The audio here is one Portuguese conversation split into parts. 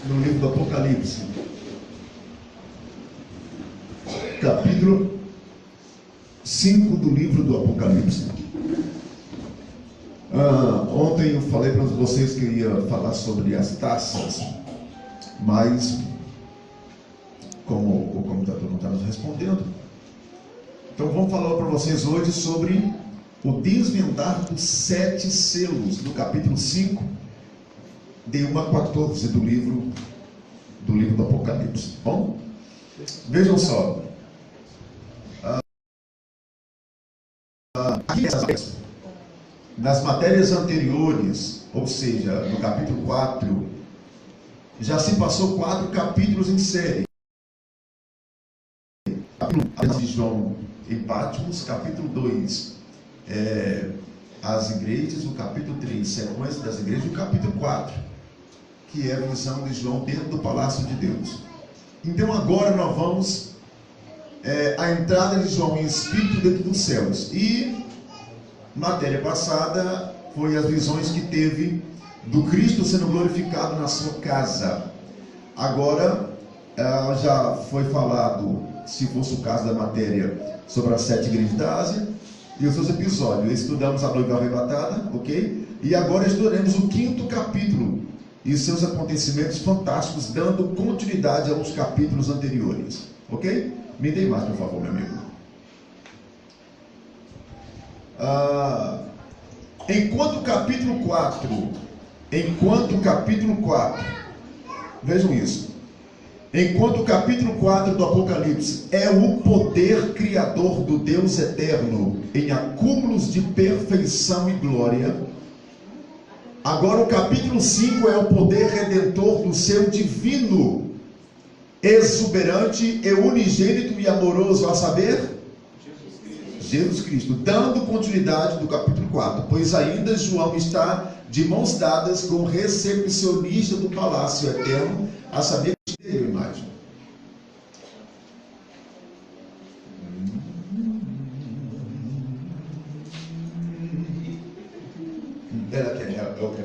no livro do Apocalipse, capítulo 5 do livro do Apocalipse. Ontem eu falei para vocês que eu ia falar sobre as taças, mas como o computador não está nos respondendo, então vamos falar para vocês hoje sobre o desvendar dos 7 selos, do capítulo 5, de 1 a 14 do livro do Apocalipse. Bom, vejam só. Nas matérias anteriores, ou seja, no capítulo 4, já se passou 4 capítulos em série. Capítulo de João em Patmos, capítulo 2, as igrejas, o capítulo 3, sequência das igrejas, e o capítulo 4, que é a visão de João dentro do palácio de Deus. Então agora nós vamos a entrada de João em espírito dentro dos céus. E matéria passada foi as visões que teve do Cristo sendo glorificado na sua casa. Agora já foi falado, se fosse o caso da matéria, sobre as 7 igrejas da Ásia e os seus episódios. Estudamos a noiva arrebatada, ok? E agora estudaremos o 5º capítulo e seus acontecimentos fantásticos, dando continuidade aos capítulos anteriores, ok? Me dê mais, por favor, meu amigo. Enquanto o capítulo 4, vejam isso, enquanto o capítulo 4 do Apocalipse é o poder criador do Deus eterno em acúmulos de perfeição e glória, agora o capítulo 5 é o poder redentor do seu divino, exuberante e unigênito e amoroso, a saber, Jesus Cristo, dando continuidade do capítulo 4, pois ainda João está de mãos dadas com o recepcionista do palácio eterno, a saber, a imagem. É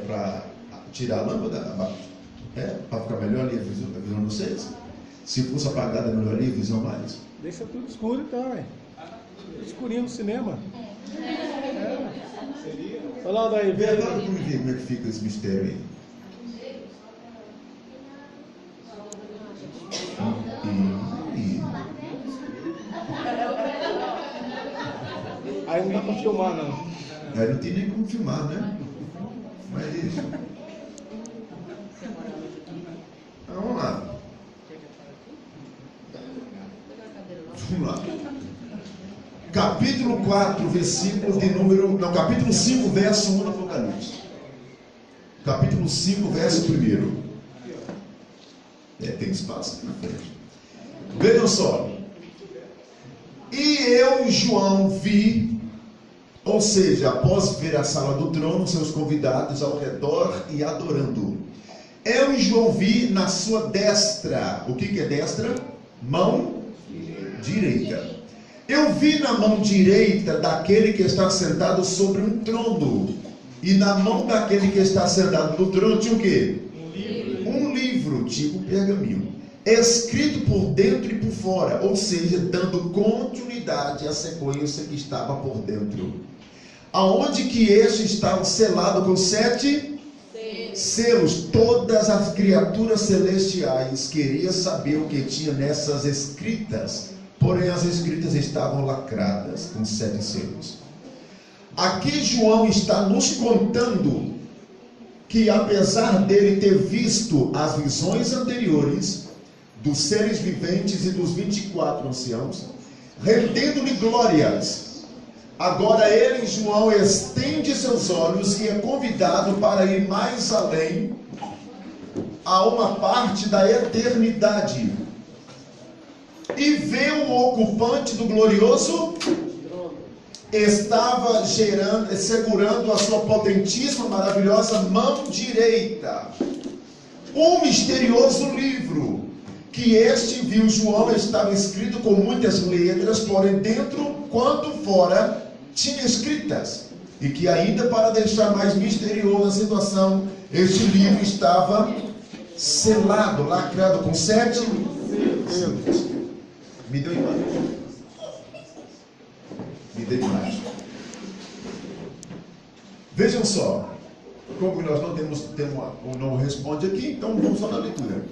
para tirar a lâmpada? Para ficar melhor ali a visão de vocês? Se fosse apagada, melhoraria a visão mais? Deixa tudo escuro então, hein? Escurinho no cinema. Olha lá, daí, vê agora como é que fica esse mistério aí. Aí não dá para filmar, não. Aí não tem nem como filmar, né? Mas isso. Então, vamos lá. Vamos lá. Capítulo 4, versículo de número... Não, capítulo 5, verso 1 do Apocalipse. Capítulo 5, verso 1. Tem espaço aqui na frente. Vejam só. E eu, João, vi, ou seja, após ver a sala do trono, seus convidados ao redor e adorando. Eu, João, vi na sua destra. O que é destra? Mão direita. Eu vi na mão direita daquele que está sentado sobre um trono. E na mão daquele que está sentado no trono tinha o quê? Um livro, tipo pergaminho, escrito por dentro e por fora, ou seja, dando continuidade à sequência que estava por dentro. Aonde que este estava selado com 7 selos. Todas as criaturas celestiais queriam saber o que tinha nessas escritas. Porém, as escritas estavam lacradas com 7 selos. Aqui João está nos contando que, apesar dele ter visto as visões anteriores dos seres viventes e dos 24 anciãos, rendendo-lhe glórias, agora ele, João, estende seus olhos e é convidado para ir mais além, a uma parte da eternidade, e vê o ocupante do glorioso estava segurando a sua potentíssima, maravilhosa mão direita um misterioso livro, que este, viu João, estava escrito com muitas letras, porém dentro quanto fora tinha escritas, e que ainda, para deixar mais misteriosa a situação, este livro estava selado, lacrado com 7 selos. Me deu imagem. Me deu imagem. Vejam só. Como nós não temos o não responde aqui, então vamos só na leitura.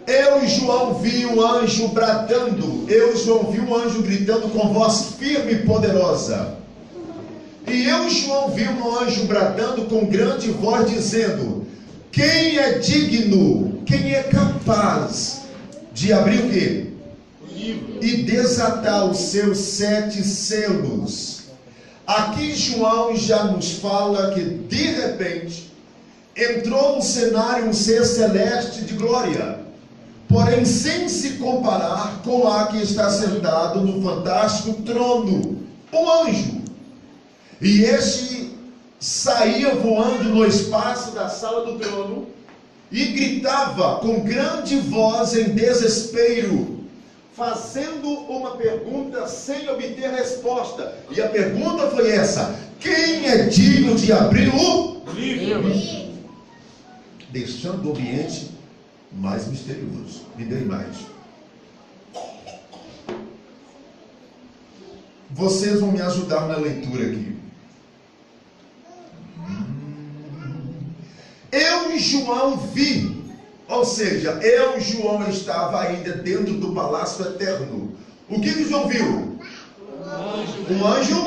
Eu, João, vi um anjo bradando. Eu, João, vi um anjo gritando com voz firme e poderosa. E eu, João, vi um anjo bradando com grande voz, dizendo: quem é digno, quem é capaz de abrir o quê? O livro. E desatar os seus 7 selos. Aqui João já nos fala que de repente entrou no cenário um ser celeste de glória, porém sem se comparar com a que está sentado no fantástico trono, um anjo. E este saía voando no espaço da sala do trono e gritava com grande voz em desespero, fazendo uma pergunta sem obter resposta. E a pergunta foi essa: quem é digno de abrir o livro? Deixando o ambiente mais misterioso. Me dê imagem. Vocês vão me ajudar na leitura aqui. Eu e João vi, ou seja, eu e João estava ainda dentro do palácio eterno. O que João viu? Um anjo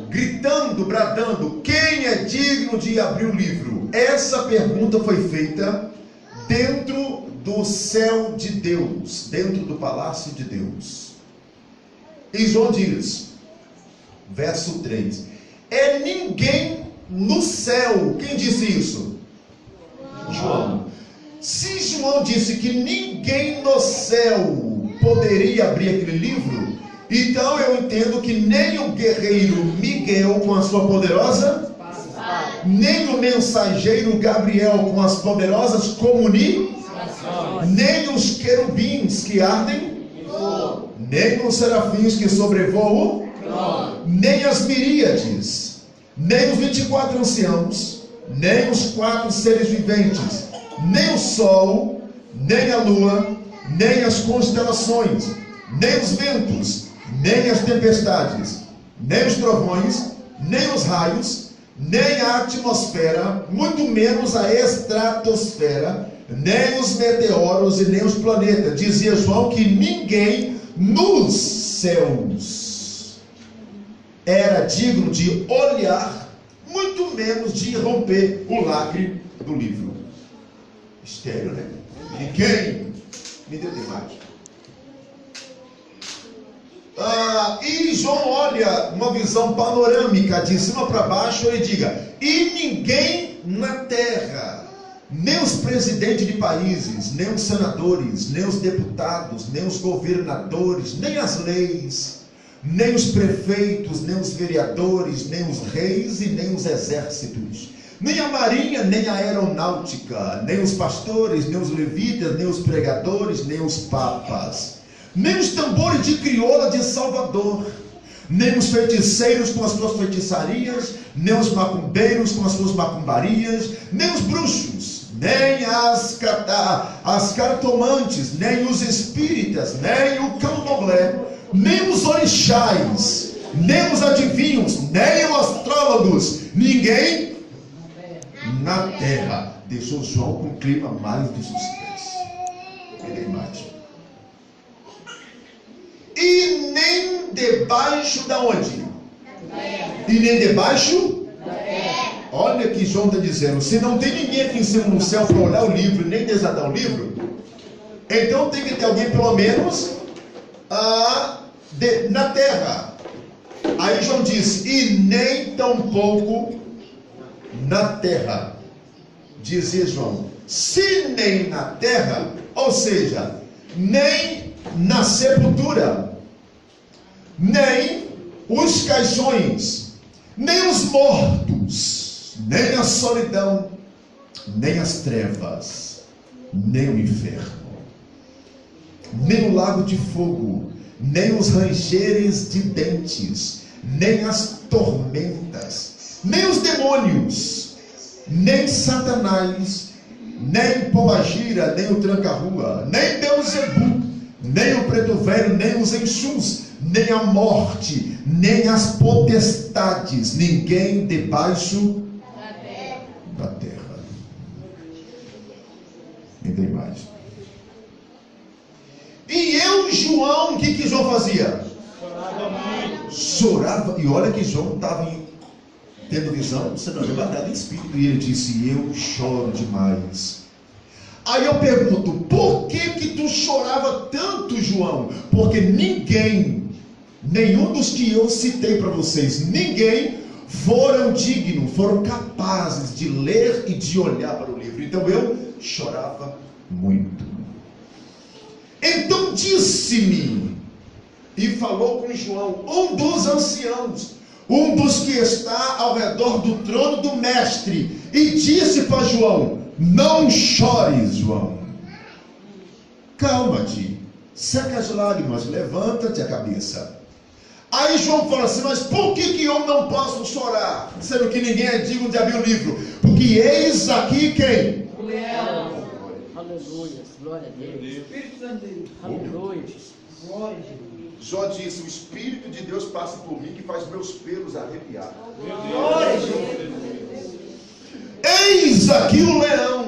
gritando, bradando: quem é digno de abrir o livro? Essa pergunta foi feita dentro do céu de Deus, dentro do palácio de Deus. E João diz, verso 3: é ninguém no céu. Quem disse isso? João. Se João disse que ninguém no céu poderia abrir aquele livro, então eu entendo que nem o guerreiro Miguel com a sua poderosa, nem o mensageiro Gabriel com as poderosas comunicações, nem os querubins que ardem, nem os serafins que sobrevoam, nem as miríades, nem os 24 anciãos, nem os 4 seres viventes, nem o sol, nem a lua, nem as constelações, nem os ventos, nem as tempestades, nem os trovões, nem os raios, nem a atmosfera, muito menos a estratosfera, nem os meteoros e nem os planetas. Dizia João que ninguém nos céus era digno de olhar, muito menos de romper o lacre do livro. Mistério, né? Ninguém me deu imagem. E João olha uma visão panorâmica de cima para baixo e diga: e ninguém na terra, nem os presidentes de países, nem os senadores, nem os deputados, nem os governadores, nem as leis, nem os prefeitos, nem os vereadores, nem os reis e nem os exércitos, nem a marinha, nem a aeronáutica, nem os pastores, nem os levitas, nem os pregadores, nem os papas, nem os tambores de crioula de Salvador, nem os feiticeiros com as suas feitiçarias, nem os macumbeiros com as suas macumbarias, nem os bruxos, nem as cartomantes, nem os espíritas, nem o candomblé, nem os orixás, nem os adivinhos, nem os astrólogos, ninguém na terra. Deixou João com um clima mais de suspense. Ele é imagem. E nem debaixo da onde? E nem debaixo da terra. Olha que João está dizendo: se não tem ninguém aqui em cima no céu para olhar o livro, nem desatar o livro, então tem que ter alguém pelo menos na terra. Aí João disse: e nem tampouco na terra. Dizia João: se nem na terra, ou seja, nem na sepultura, nem os caixões, nem os mortos, nem a solidão, nem as trevas, nem o inferno, nem o lago de fogo, nem os rangeres de dentes, nem as tormentas, nem os demônios, nem Satanás, nem Pombagira, nem o Tranca-Rua, nem Beuzebu, nem o Preto Velho, nem os Exus, nem a morte, nem as potestades, ninguém debaixo da terra. Ninguém mais. E eu, João, o que João fazia? Chorava. E olha que João estava tendo visão, você não batalha em espírito. E ele disse: eu choro demais. Aí eu pergunto: por que tu chorava tanto, João? Porque ninguém, nenhum dos que eu citei para vocês, ninguém foram dignos, foram capazes de ler e de olhar para o livro. Então eu chorava muito. Então disse-me, e falou com João, um dos anciãos, um dos que está ao redor do trono do mestre, e disse para João: não chores, João, calma-te, seca as lágrimas, levanta-te a cabeça. Aí João fala assim: mas por que eu não posso chorar, sendo que ninguém é digno de abrir o livro? Porque eis aqui quem? O leão. Aleluia, glória a Deus. Espírito Santo de Deus. Aleluia. Glória a Deus. Jó disse: o Espírito de Deus passa por mim, que faz meus pelos arrepiar. Glória a Deus. Eis aqui o leão,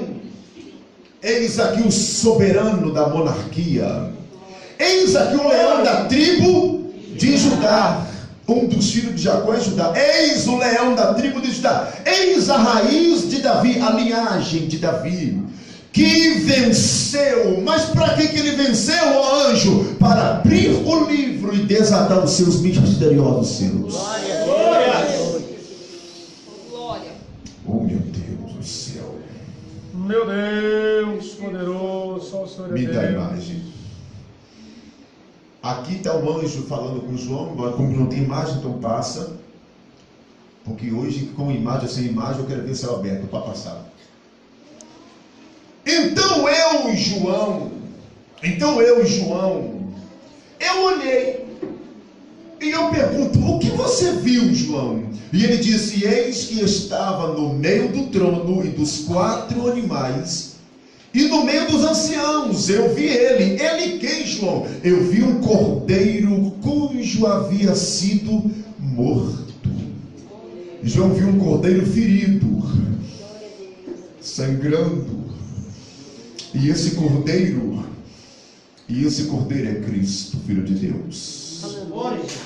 eis aqui o soberano da monarquia, eis aqui o leão da tribo de Judá. Um dos filhos de Jacó é Judá. Eis o leão da tribo de Judá, eis a raiz de Davi, a linhagem de Davi, que venceu. Mas para que ele venceu, ó anjo? Para abrir o livro e desatar os seus misteriosos selos. Glória a Deus. Glória. Oh meu Deus do céu. Meu Deus, poderoso, só o Senhor é Me dá a Deus. imagem. Aqui está o anjo falando com João. Como não tem imagem, então passa. Porque hoje, com imagem ou sem imagem, eu quero ver céu aberto para passar. Então eu, João, eu olhei e eu pergunto: o que você viu, João? E ele disse: eis que estava no meio do trono e dos 4 animais, e no meio dos anciãos. Eu vi ele. Ele quem, João? Eu vi um cordeiro cujo havia sido morto. João viu um cordeiro ferido, sangrando. E esse cordeiro é Cristo, Filho de Deus,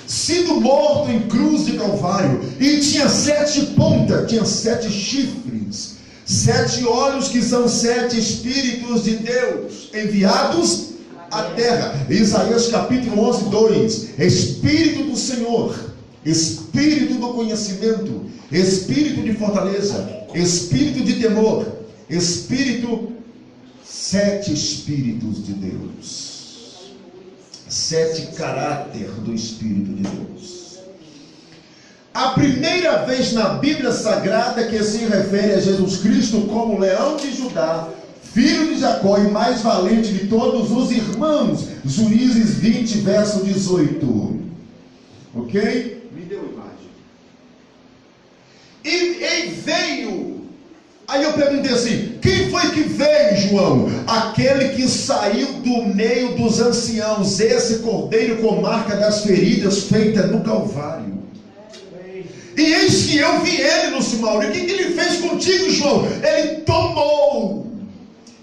sido morto em cruz de Calvário. E tinha 7 pontas, tinha 7 chifres, 7 olhos, que são 7 Espíritos de Deus enviados à terra. Isaías capítulo 11, 2. Espírito do Senhor, Espírito do conhecimento, Espírito de fortaleza, Espírito de temor, Espírito. 7 Espíritos de Deus, 7 caráter do Espírito de Deus. A primeira vez na Bíblia Sagrada que se refere a Jesus Cristo como leão de Judá, filho de Jacó e mais valente de todos os irmãos. Juízes 20, verso 18. Ok? Me deu imagem. E veio. Aí eu perguntei assim: quem foi que veio, João? Aquele que saiu do meio dos anciãos, esse cordeiro com marca das feridas feita no Calvário. E eis que eu vi ele, Lúcio Mauro. E o que ele fez contigo, João? Ele tomou,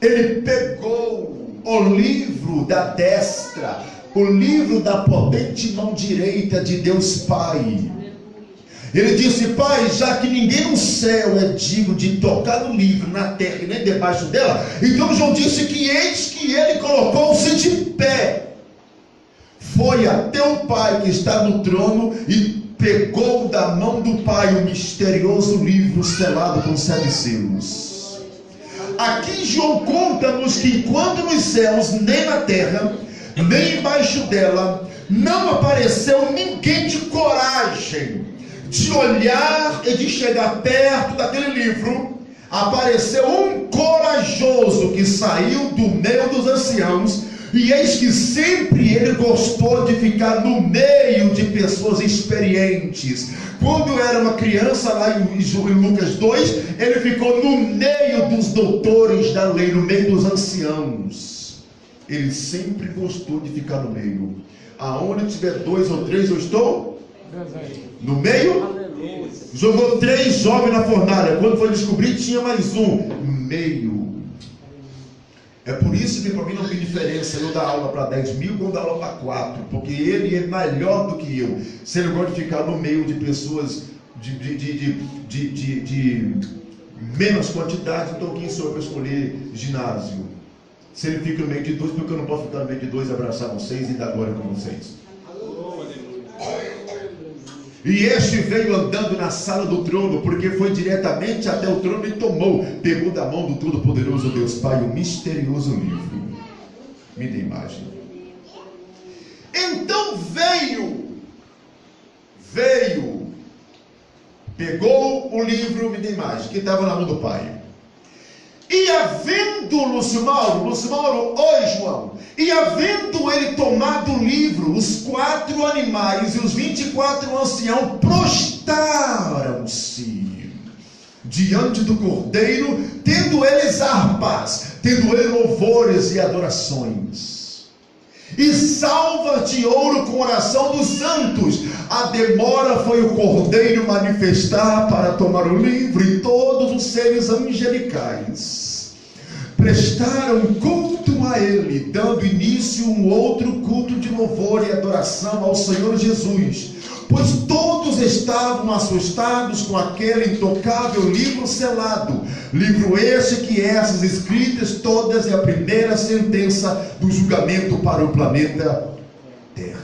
ele pegou o livro da destra, o livro da potente mão direita de Deus Pai. Ele disse: Pai, já que ninguém no céu é digno de tocar no livro, na terra e nem debaixo dela, então João disse que eis que ele colocou-se de pé, foi até o Pai que está no trono e pegou da mão do Pai o misterioso livro selado com 7 selos. Aqui João conta-nos que enquanto nos céus, nem na terra, nem embaixo dela, não apareceu ninguém de coragem de olhar e de chegar perto daquele livro. Apareceu um corajoso que saiu do meio dos anciãos, E eis que sempre ele gostou de ficar no meio de pessoas experientes. Quando era uma criança, lá em Lucas 2, ele ficou no meio dos doutores da lei, no meio dos anciãos. Ele sempre gostou de ficar no meio. Aonde tiver 2 ou 3, eu estou no meio. Aleluia. Jogou 3 jovens na fornalha. Quando foi descobrir, tinha mais um no meio. É por isso que para mim não tem diferença eu dar aula para 10 mil ou dar aula para 4, porque ele é melhor do que eu. Se ele gosta de ficar no meio de pessoas de menos quantidade, então quem sou eu para escolher ginásio? Se ele fica no meio de 2, porque eu não posso ficar no meio de 2 e abraçar vocês e dar glória com vocês? E este veio andando na sala do trono, porque foi diretamente até o trono e tomou, pegou da mão do Todo-Poderoso Deus Pai o misterioso livro. Me dê imagem. Então veio, pegou o livro, me dê imagem, que estava na mão do Pai. E havendo Lúcio Mauro, oi João, e havendo ele tomado o livro, os 4 animais e os 24 anciãos prostaram-se diante do Cordeiro, tendo eles harpas, tendo eles louvores e adorações. E salva-te de ouro com oração dos santos. A demora foi o Cordeiro manifestar para tomar o livro, e todos os seres angelicais prestaram culto a ele, dando início um outro culto de louvor e adoração ao Senhor Jesus, pois todos estavam assustados com aquele intocável livro selado, livro este que essas escritas todas é a primeira sentença do julgamento para o planeta Terra.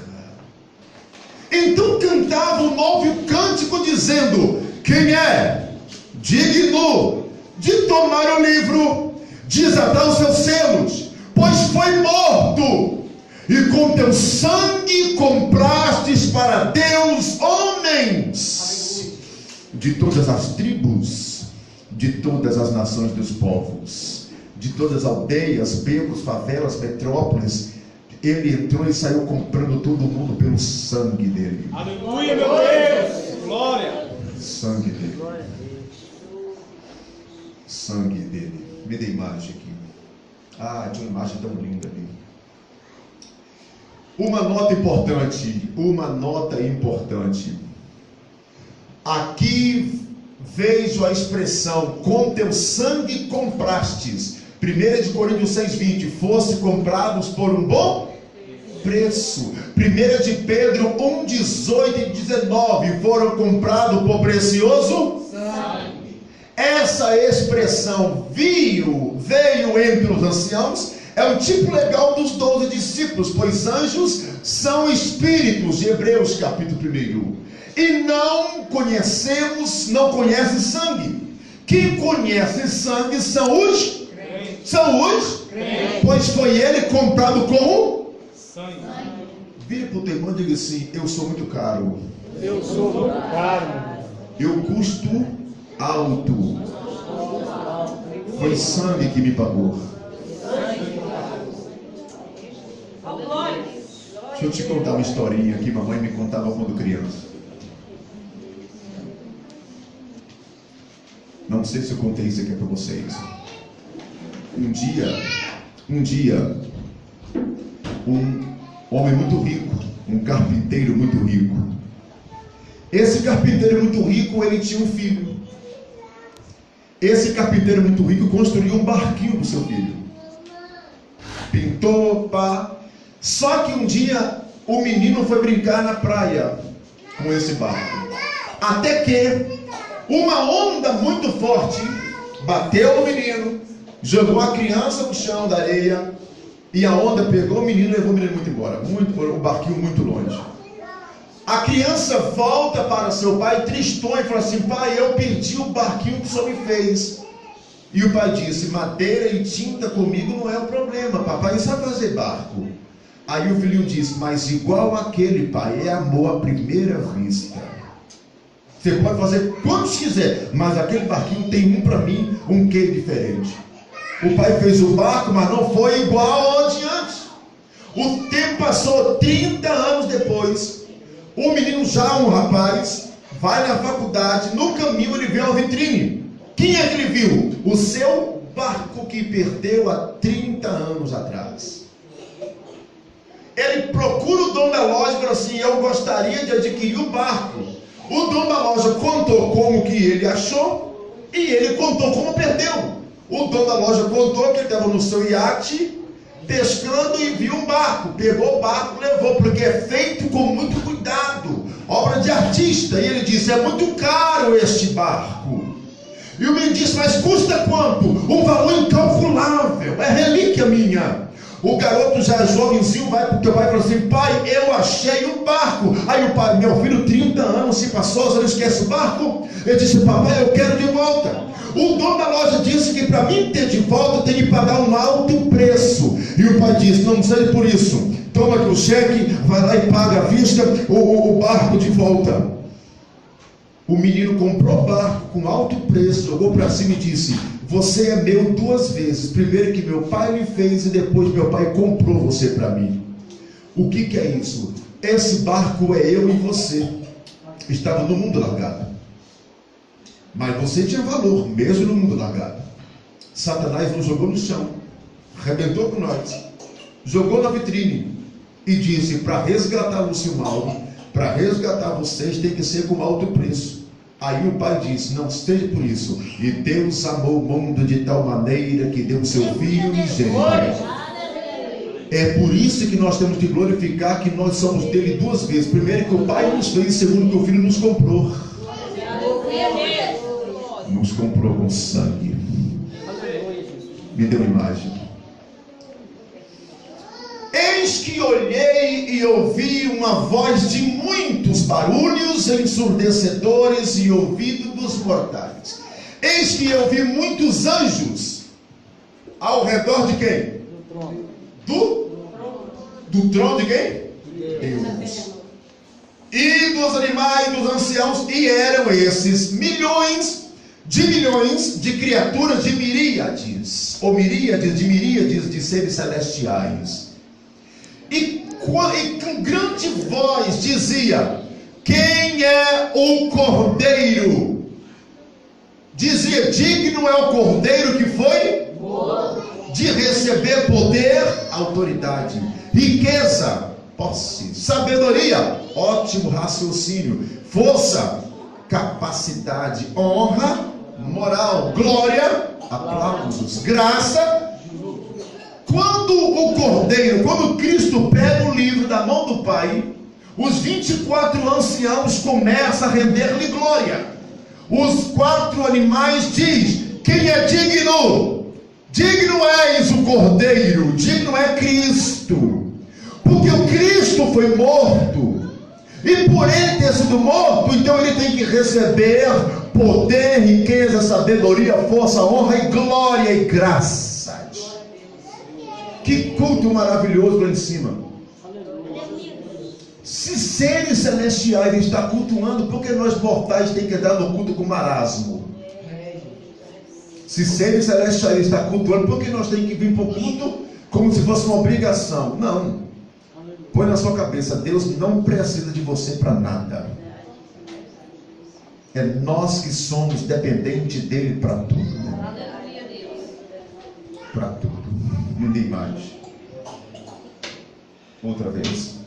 Então cantava um novo cântico dizendo: quem é digno de tomar o livro, desatar os seus selos, pois foi morto, e com teu sangue comprastes para Deus homens de todas as tribos, de todas as nações dos povos, de todas as aldeias, becos, favelas, metrópoles. Ele entrou e saiu comprando todo mundo pelo sangue dele. Aleluia, meu Deus! Glória! Sangue dele. Sangue dele. Me dê imagem aqui. Ah, tinha uma imagem tão linda ali. Uma nota importante. Aqui vejo a expressão: com teu sangue comprastes. 1 Coríntios 6,20. Fosse comprados por um bom preço. 1 de Pedro 1,18 e 19. Foram comprados por precioso sangue. Essa expressão veio entre os anciãos é um tipo legal dos 12 discípulos, pois anjos são espíritos, de Hebreus capítulo 1. E não conhece sangue. Quem conhece sangue são os crentes. Pois foi ele comprado com sangue. Vire para o teu irmão e diga assim: eu sou muito caro. Eu sou muito caro. Eu custo alto. Foi sangue que me pagou. Deixa eu te contar uma historinha que mamãe me contava quando criança. Não sei se eu contei isso aqui para vocês. Um dia, um homem muito rico, um carpinteiro muito rico. Esse carpinteiro muito rico, ele tinha um filho. Esse carpinteiro muito rico construiu um barquinho para o seu filho. Pintou, pá. Só que um dia o menino foi brincar na praia com esse barco. Até que uma onda muito forte bateu no menino, jogou a criança no chão da areia, e a onda pegou o menino e levou o menino muito embora. O barquinho muito longe. A criança volta para seu pai tristonho e fala assim: pai, eu perdi o barquinho que o senhor me fez. E o pai disse: madeira e tinta comigo não é o problema, papai não sabe fazer barco. Aí o filho disse: mas igual aquele, pai, é amor à primeira vista. Você pode fazer quantos quiser, mas aquele barquinho tem um para mim, um quê diferente. O pai fez o barco, mas não foi igual ao de antes. O tempo passou, 30 anos depois, o menino já um rapaz, vai na faculdade, no caminho ele vê uma vitrine. Quem é que ele viu? O seu barco que perdeu há 30 anos atrás. Ele procura o dono da loja e fala assim: eu gostaria de adquirir o barco. O dono da loja contou como que ele achou e ele contou como perdeu. O dono da loja contou que ele estava no seu iate pescando e viu um barco, pegou o barco, levou, porque é feito com muito cuidado, obra de artista. E ele disse: é muito caro este barco. E o menino disse: mas custa quanto? Um valor incalculável, é relíquia minha. O garoto já jovenzinho vai para o teu pai e fala assim: pai, eu achei o barco. Aí o pai: meu filho, 30 anos se passou, você não esquece o barco? Ele disse: papai, eu quero de volta. O dono da loja disse que para mim ter de volta tem que pagar um alto preço. E o pai disse: não seja por isso, toma aqui o cheque, vai lá e paga à vista o barco de volta. O menino comprou o barco com alto preço, jogou para cima e disse: você é meu 2 vezes, primeiro que meu pai me fez e depois meu pai comprou você para mim. O que é isso? Esse barco é eu e você. Estava no mundo largado, mas você tinha valor mesmo no mundo largado. Satanás nos jogou no chão, arrebentou com nós, jogou na vitrine e disse: para resgatar Lúcio Mauro, para resgatar vocês tem que ser com alto preço. Aí o pai disse: não seja por isso. E Deus amou o mundo de tal maneira que deu o seu Filho unigênito. É por isso que nós temos que glorificar que nós somos dele 2 vezes. Primeiro que o pai nos fez, segundo que o Filho nos comprou. Nos comprou com sangue. Me deu imagem. Eis que olhei e ouvi uma voz de muitos barulhos ensurdecedores e ouvido dos mortais. Eis que eu vi muitos anjos ao redor de quem? Do trono de quem? Deus. E dos animais, dos anciãos, e eram esses milhões de criaturas de miríades, ou miríades de seres celestiais. E com grande voz dizia: quem é o Cordeiro? Dizia: digno é o Cordeiro que foi de receber poder, autoridade, riqueza, posse, sabedoria, ótimo raciocínio, força, capacidade, honra, moral, glória, aplausos, graça. Quando Cristo pega o livro da mão do Pai, os 24 anciãos começam a render-lhe glória. Os 4 animais diz: quem é digno? Digno és o Cordeiro, digno é Cristo, porque o Cristo foi morto, e por ele ter sido morto, então ele tem que receber poder, riqueza, sabedoria, força, honra e glória e graça. Que culto maravilhoso lá em cima. Se seres celestiais estão cultuando, por que nós mortais temos que dar no culto com marasmo? Se seres celestiais estão cultuando, por que nós temos que vir para o culto como se fosse uma obrigação? Não. Põe na sua cabeça: Deus não precisa de você para nada. É nós que somos dependentes dele para tudo. Para tudo. Me dê imagem. Outra vez.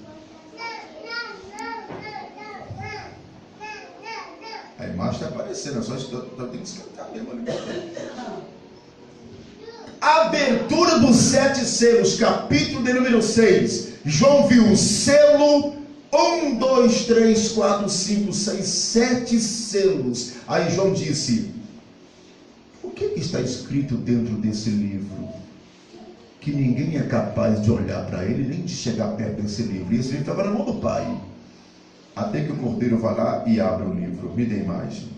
A imagem está aparecendo, é só eu tenho que esquentar mesmo ali. Abertura dos 7 selos, capítulo de número 6. João viu o selo 1, 2, 3, 4, 5, 6, 7 selos. Aí João disse: o que está escrito dentro desse livro? Que ninguém é capaz de olhar para ele, nem de chegar perto desse livro. E esse livro estava na mão do Pai. Até que o Cordeiro vai lá e abre o livro. Me dê imagem.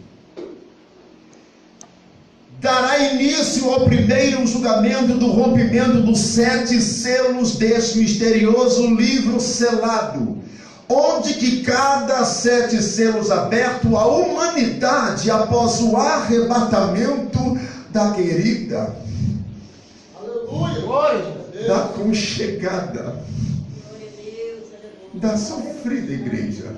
Dará início ao primeiro julgamento do rompimento dos 7 selos deste misterioso livro selado, onde que cada 7 selos aberto, a humanidade, após o arrebatamento da querida, da conchegada, da sofrida igreja.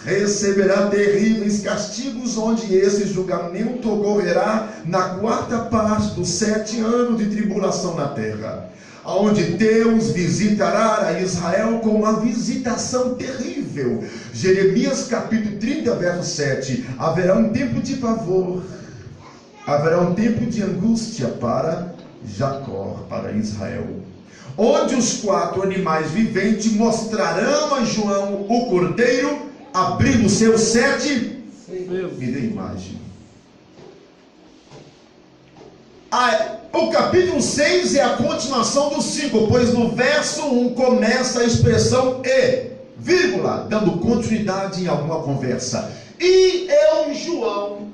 Receberá terríveis castigos, onde esse julgamento ocorrerá na 4ª parte dos 7 anos de tribulação na terra, onde Deus visitará a Israel com uma visitação terrível. Jeremias capítulo 30, verso 7. Haverá um tempo de pavor, haverá um tempo de angústia para Jacó, para Israel, onde os 4 animais viventes mostrarão a João o cordeiro abrindo seus 7 selos. Me dê imagem. O capítulo 6 é a continuação do 5, pois no verso 1 começa a expressão e, vírgula, dando continuidade em alguma conversa. E eu, João,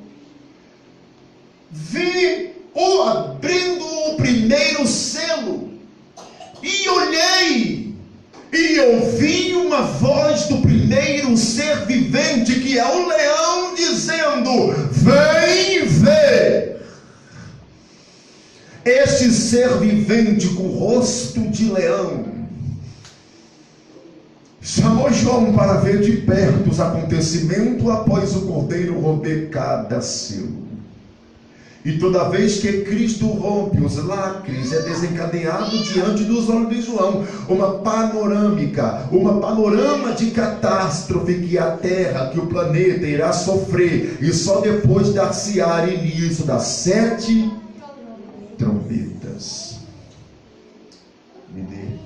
vi abrindo o primeiro selo, e olhei, e ouvi uma voz do primeiro ser vivente, que é o leão, dizendo: vem ver. Este ser vivente com rosto de leão chamou João para ver de perto os acontecimentos após o cordeiro romper cada selo. E toda vez que Cristo rompe os lacres, é desencadeado diante dos olhos de João uma panorama de catástrofe que a terra, que o planeta irá sofrer, e só depois dar-se-á início das 7 trombetas. Me dê.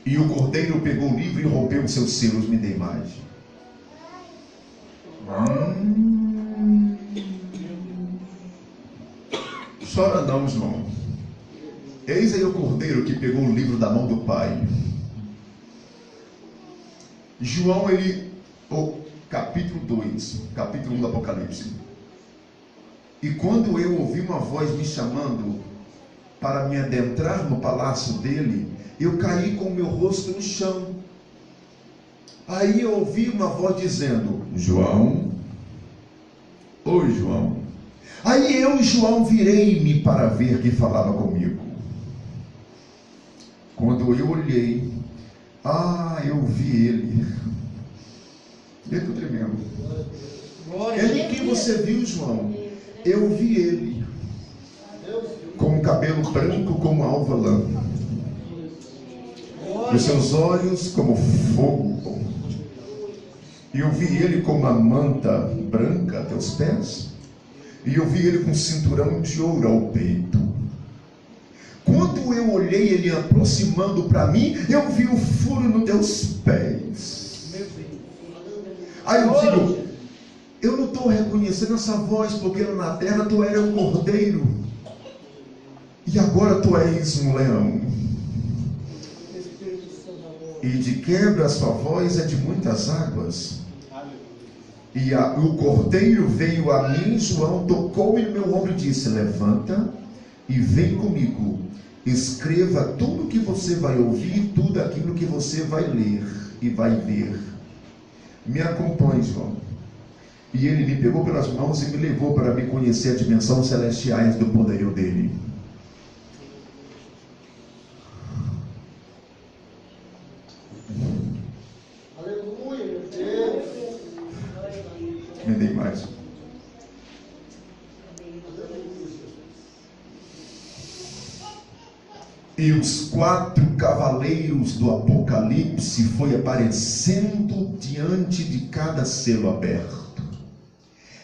E o cordeiro pegou o livro e rompeu os seus selos. Me dê imagem. Chora não, João. Eis aí o cordeiro que pegou o livro da mão do Pai. João, capítulo 2, capítulo 1 do Apocalipse. E quando eu ouvi uma voz me chamando para me adentrar no palácio dele, eu caí com o meu rosto no chão. Aí eu ouvi uma voz dizendo: João, oi João. Aí eu, João, virei-me para ver quem falava comigo. Quando eu olhei, eu vi ele. Eu estou tremendo. Ele que você viu, João? Eu vi ele com o cabelo branco como alva lã, os seus olhos como fogo, e eu vi ele com uma manta branca até os pés, e eu vi ele com um cinturão de ouro ao peito. Quando eu olhei ele aproximando para mim, eu vi o furo nos teus pés. Aí eu digo: eu não estou reconhecendo essa voz, porque na terra tu era um cordeiro, e agora tu és um leão. E de quebra a sua voz é de muitas águas. E o cordeiro veio a mim, João, tocou-me no meu ombro e disse: levanta e vem comigo. Escreva tudo o que você vai ouvir, tudo aquilo que você vai ler e vai ver. Me acompanhe, João. E ele me pegou pelas mãos e me levou para me conhecer a dimensão celestiais do poderio dele. Aleluia, Deus. Me dê mais. E os 4 cavaleiros do Apocalipse foi aparecendo diante de cada selo aberto.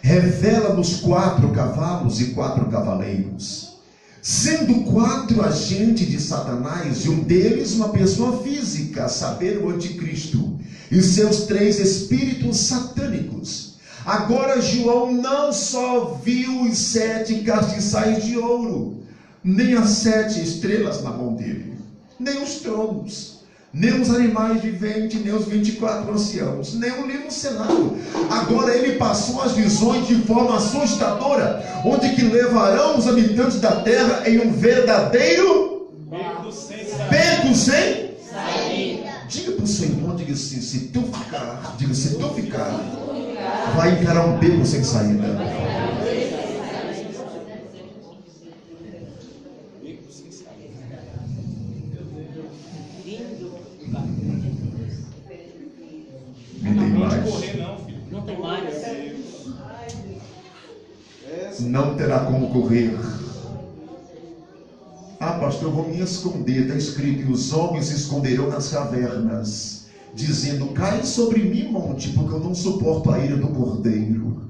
Revela-nos 4 cavalos e 4 cavaleiros, sendo 4 agentes de Satanás, e um deles uma pessoa física, a saber, o anticristo, e seus 3 espíritos satânicos. Agora João não só viu os 7 castiçais de ouro, nem as 7 estrelas na mão dele, nem os tronos, nem os animais viventes, nem os 24 anciãos, nem o livro selado. Agora ele passou as visões de forma assustadora, onde que levarão os habitantes da terra em um verdadeiro beco sem saída. Diga para o seu irmão, diga assim: se tu ficar, vai encarar um beco sem saída. não terá como correr. Ah, pastor, eu vou me esconder. Está escrito: e os homens se esconderão nas cavernas, dizendo: cai sobre mim, monte, porque eu não suporto a ira do cordeiro.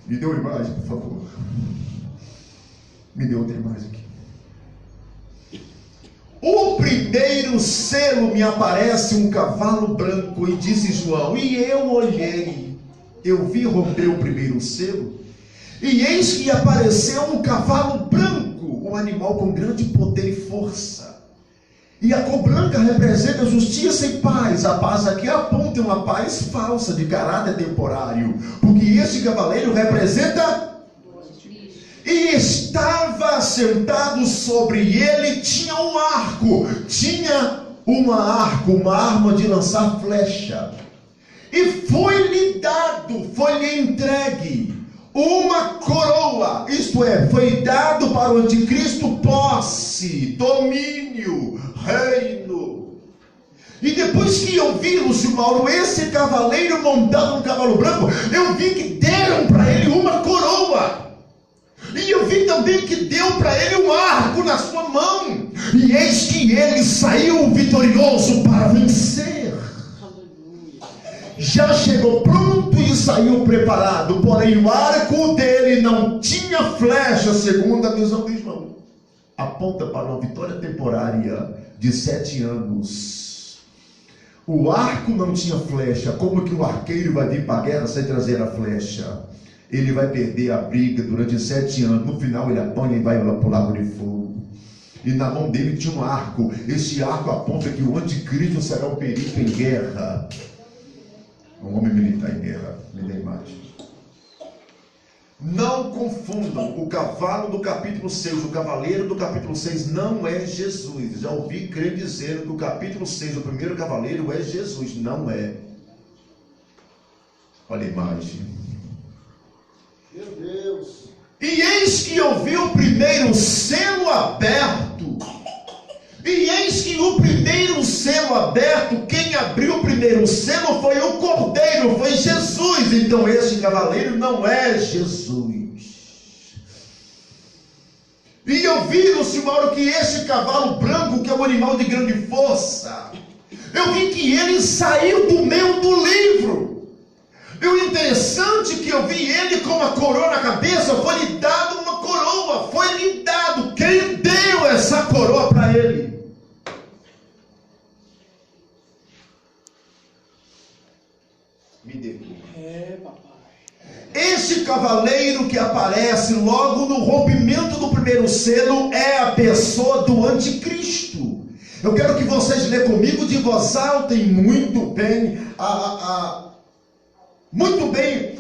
Me dê uma imagem, por favor. Me dê outra imagem aqui. O primeiro selo me aparece um cavalo branco, e disse João: e eu olhei, eu vi romper o primeiro selo, e eis que apareceu um cavalo branco, um animal com grande poder e força. E a cor branca representa justiça e paz. A paz aqui aponta uma paz falsa, de caráter temporário, porque este cavaleiro representa. E estava sentado sobre ele, tinha um arco, uma arma de lançar flecha, e foi-lhe entregue uma coroa, isto é, foi dado para o anticristo posse, domínio, reino. E depois que eu vi, Lúcio Mauro, esse cavaleiro montado num cavalo branco, eu vi que deram para ele uma coroa. E eu vi também que deu para ele um arco na sua mão. E eis que ele saiu vitorioso para vencer. Já chegou pronto e saiu preparado. Porém o arco dele não tinha flecha, segundo a visão de João. Aponta para uma vitória temporária de 7 anos. O arco não tinha flecha. Como que o arqueiro vai vir para a guerra sem trazer a flecha? Ele vai perder a briga durante 7 anos. No final ele apanha e vai para o lago de fogo. E na mão dele tinha um arco. Esse arco aponta que o anticristo será um perito em guerra. Um homem militar em guerra. Me dê a imagem. Não confundam o cavalo do capítulo 6, o cavaleiro do capítulo 6 não é Jesus. Já ouvi crer dizer que o capítulo 6, o primeiro cavaleiro é Jesus. Não é. Olha a imagem. Meu Deus. E eis que eu vi o primeiro selo aberto. E eis que o primeiro selo aberto, quem abriu o primeiro selo foi o Cordeiro, foi Jesus. Então esse cavaleiro não é Jesus. E eu vi, Lúcio Mauro, que esse cavalo branco, que é um animal de grande força, eu vi que ele saiu do meio do livro. E o interessante é que eu vi ele com uma coroa na cabeça. Foi-lhe dado uma coroa. Foi-lhe dado. Quem deu essa coroa para ele? Me dê. Esse cavaleiro que aparece logo no rompimento do primeiro selo é a pessoa do anticristo. Eu quero que vocês leiam comigo de voz alta e muito bem muito bem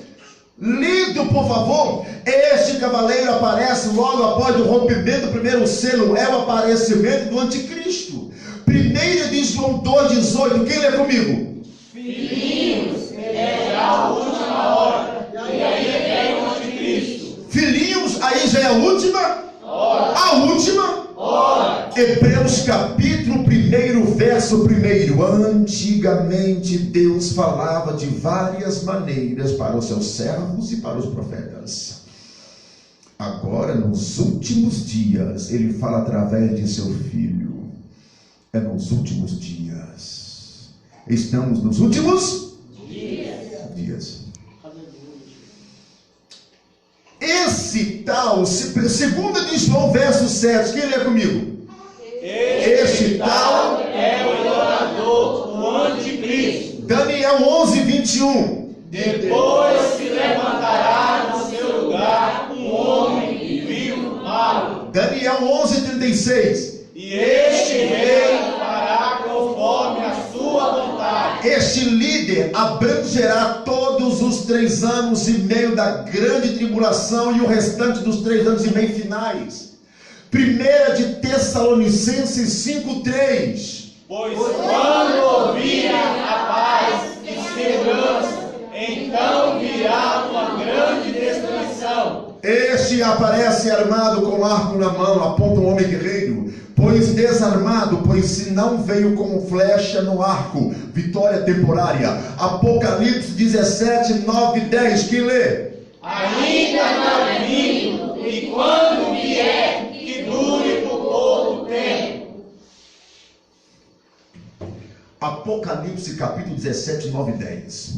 lido, por favor. Este cavaleiro aparece logo após o rompimento do primeiro selo. É o aparecimento do anticristo. 1 de João 2,18. Quem lê comigo? Filhinhos, é a última hora, e aí vem o anticristo. Filhinhos, aí já é a última hora. A última hora. Hebreus capítulo 1, verso 1. Antigamente Deus falava de várias maneiras para os seus servos e para os profetas. Agora, nos últimos dias, Ele fala através de seu Filho. É nos últimos dias. Estamos nos últimos dias. Esse tal, segundo de João, verso 7, quem lê comigo? Este tal é o enganador, o anticristo. Daniel 11:21. Depois se levantará no seu lugar um homem vil, mau. Daniel 11:36. E este rei fará conforme a sua vontade. Este líder abrangerá todos os 3 anos e meio da grande tribulação e o restante dos 3 anos e meio finais. 1 de Tessalonicenses 5:3. Pois quando ouvirem a paz e segurança, então virá uma grande destruição. Este aparece armado com arco na mão, aponta um homem guerreiro, pois desarmado, pois se não veio com flecha no arco, vitória temporária. Apocalipse 17, 9 e 10, que lê? Ainda não é vindo, e quando vier, que dure por pouco tempo. Apocalipse capítulo 17, 9 e 10.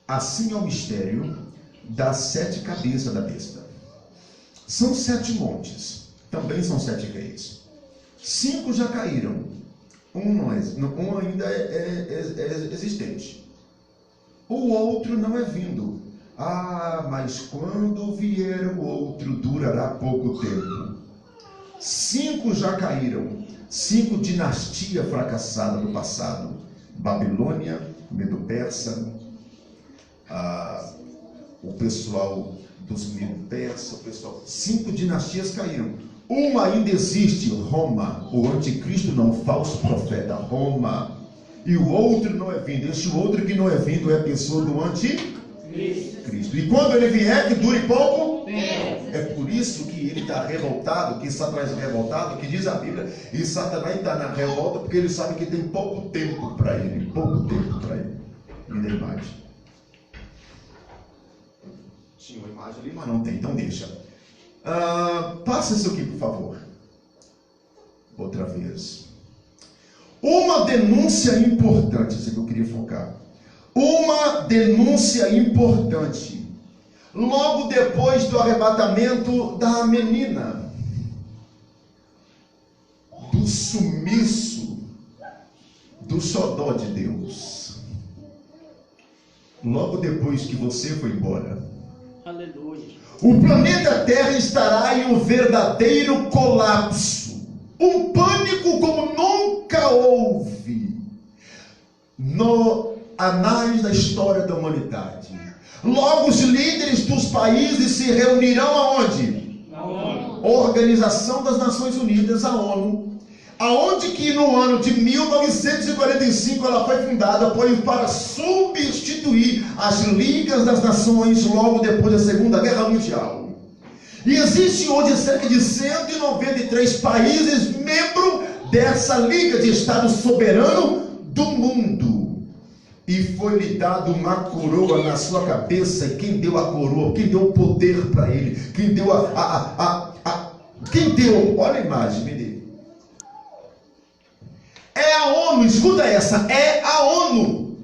Assim é o mistério das 7 cabeças da besta. São 7 montes, também são 7 reis. 5 já caíram, um ainda é existente. O outro não é vindo. Mas quando vier o outro, durará pouco tempo. 5 já caíram, 5 dinastias fracassadas do passado: Babilônia, Medo-Persa, o pessoal dos Medo-Persa, 5 dinastias caíram. Uma ainda existe, Roma, o anticristo não, o falso profeta, Roma. E o outro não é vindo. Este outro que não é vindo é a pessoa do anticristo. E quando ele vier, que dure pouco tempo. É por isso que ele está revoltado, que Satanás está revoltado, que diz a Bíblia, e Satanás está na revolta porque ele sabe que tem pouco tempo para ele. Pouco tempo para ele. Me dê a imagem. Tinha uma imagem ali, mas não tem, então deixa. Passa isso aqui, por favor. Outra vez. Uma denúncia importante, isso que eu queria focar. Uma denúncia importante. Logo depois do arrebatamento da menina, do sumiço, do xodó de Deus. Logo depois que você foi embora, Aleluia. o planeta Terra estará em um verdadeiro colapso, um pânico como nunca houve no anais da história da humanidade. Logo os líderes dos países se reunirão aonde? Na ONU. Organização das Nações Unidas, a ONU, aonde que no ano de 1945 ela foi fundada, para substituir as Ligas das Nações logo depois da Segunda Guerra Mundial. E existe hoje cerca de 193 países membros dessa Liga de Estado Soberano do mundo. E foi-lhe dado uma coroa na sua cabeça. E quem deu a coroa? Quem deu o poder para ele? Quem deu quem deu? Olha a imagem, me dê. É a ONU, escuta essa, é a ONU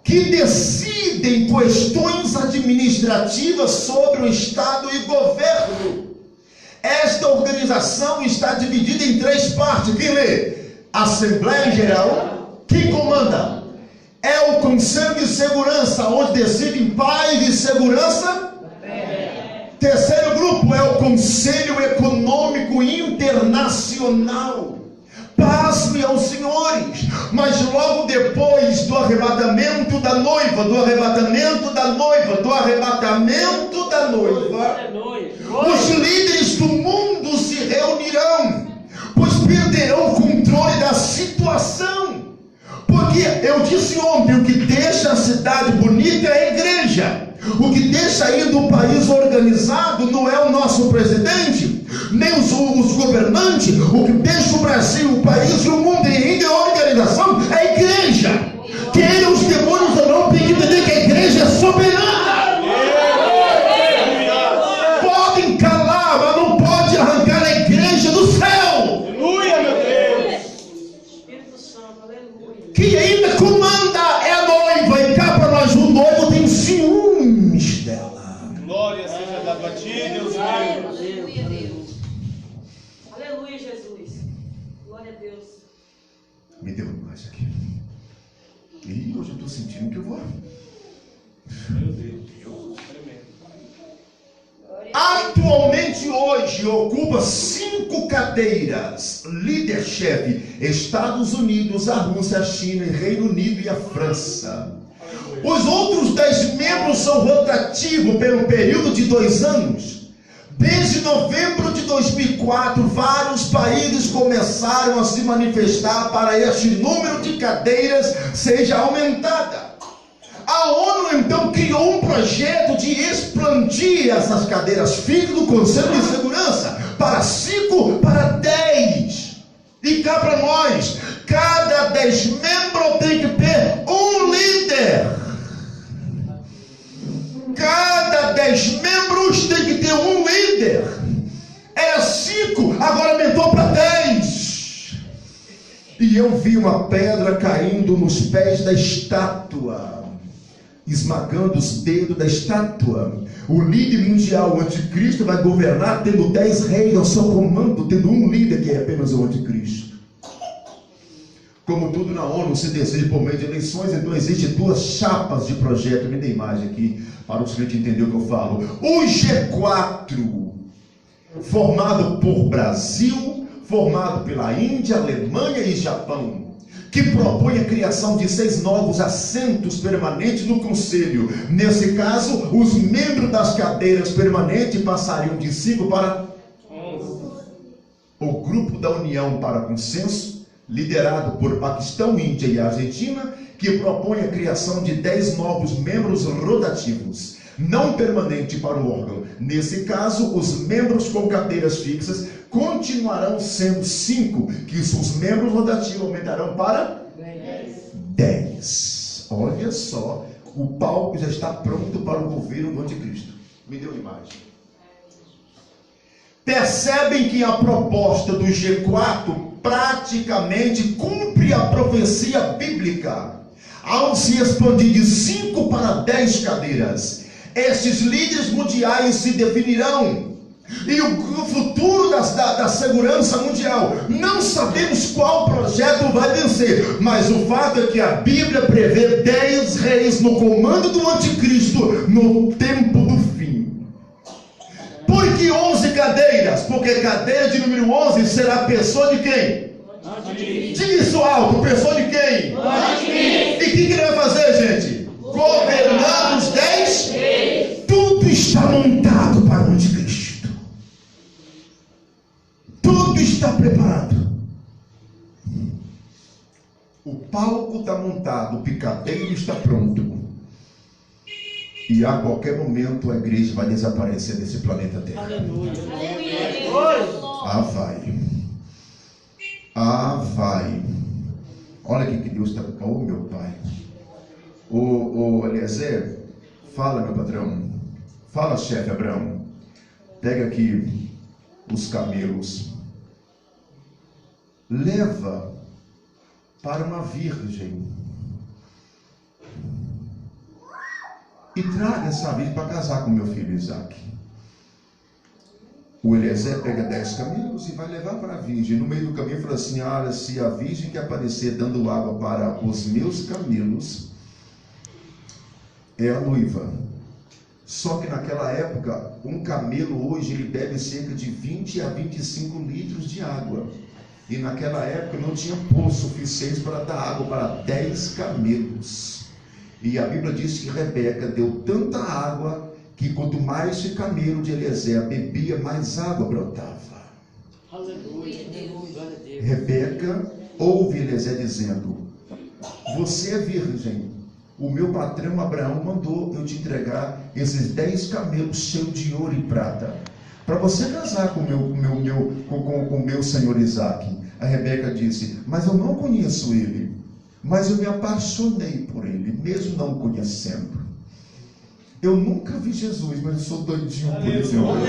que decide em questões administrativas sobre o Estado e governo. Esta organização está dividida em 3 partes. Quem lê? Assembleia Geral. Quem comanda? É o Conselho de Segurança, onde decidem paz e segurança. Terceiro grupo é o Conselho Econômico Internacional. Pasme aos senhores, mas logo depois do arrebatamento da noiva, os líderes do mundo se reunirão, pois perderão o controle da situação. Porque eu disse ontem, o que deixa a cidade bonita é a igreja. O que deixa ainda o país organizado não é o nosso presidente, nem os governantes. O que deixa o Brasil, o país e o mundo ainda é a organização, é a igreja. Queiram os demônios ou não, tem que entender que a igreja é soberana. Podem calar, mas não pode arrancar a igreja do céu. Aleluia, meu Deus. Espírito Santo, aleluia. Quem ainda comanda é a noiva, e cá para nós o noivo tem ciúmes dela. Glória seja dada a ti, Deus meu. Aleluia, Deus. Aleluia, Jesus. Glória a Deus. Me deu mais aqui. E hoje eu estou sentindo que eu vou. Meu Deus. Tremendo. Atualmente hoje ocupa 5 cadeiras: líder-chefe, Estados Unidos, a Rússia, a China, o Reino Unido e a França. Os outros 10 membros são rotativos pelo período de 2 anos. Desde novembro de 2004, vários países começaram a se manifestar para este número de cadeiras seja aumentada. A ONU então criou um projeto de expandir essas cadeiras fixas do Conselho de Segurança para 5, para 10. E cá para nós, cada 10 membros tem que ter um líder. Cada 10 membros tem que ter um líder. Era 5, agora aumentou para 10. E eu vi uma pedra caindo nos pés da estátua, esmagando os dedos da estátua. O líder mundial, o anticristo, vai governar tendo 10 reis ao seu comando, tendo um líder que é apenas o anticristo. Como tudo na ONU se decide por meio de eleições, então existem 2 chapas de projeto. Me dê imagem aqui para os clientes entenderem o que eu falo. O G4, formado por Brasil, formado pela Índia, Alemanha e Japão, que propõe a criação de 6 novos assentos permanentes no Conselho. Nesse caso, os membros das cadeiras permanentes passariam de 5 para 11. O Grupo da União para Consenso, liderado por Paquistão, Índia e Argentina, que propõe a criação de 10 novos membros rotativos, não permanente para o órgão. Nesse caso, os membros com cadeiras fixas continuarão sendo 5, que os membros rotativos aumentarão para 10. Olha só, o palco já está pronto para o governo do anticristo. Me deu uma imagem. Percebem que a proposta do G4 praticamente cumpre a profecia bíblica ao se expandir de 5 para 10 cadeiras. Estes líderes mundiais se definirão, e o futuro da segurança mundial, não sabemos qual projeto vai vencer, mas o fato é que a Bíblia prevê 10 reis no comando do anticristo no tempo do fim. Por que 11 cadeiras? Porque cadeira de número 11 será a pessoa de quem? Diga isso alto, pessoa de quem? E o que ele vai fazer, gente? Governar os 10? Tudo está montado para o anticristo. Tudo está preparado. O palco está montado, o picadeiro está pronto. E a qualquer momento a igreja vai desaparecer desse planeta Terra. Aleluia. Ah, vai. Ah, vai. Olha o que Deus está... Oh, meu Pai. O Eliezer, fala, meu patrão. Fala, chefe Abraão. Pega aqui os camelos. Leva para uma virgem. E traga essa virgem para casar com meu filho Isaac. O Eliezer pega 10 camelos e vai levar para a virgem. No meio do caminho fala assim: olha, se a virgem que aparecer dando água para os meus camelos é a noiva. Só que naquela época, um camelo hoje ele bebe cerca de 20 a 25 litros de água. E naquela época não tinha poço suficiente para dar água para 10 camelos. E a Bíblia diz que Rebeca deu tanta água que quanto mais esse camelo de Eliezer bebia, mais água brotava. Aleluia. Glória a Deus. Rebeca ouve Eliezer dizendo: você é virgem. O meu patrão Abraão mandou eu te entregar esses 10 camelos cheios de ouro e prata, para você casar com o meu senhor Isaac. A Rebeca disse: mas eu não conheço ele, mas eu me apaixonei por ele, mesmo não o conhecendo. Eu nunca vi Jesus, mas eu sou doidinho por esse homem.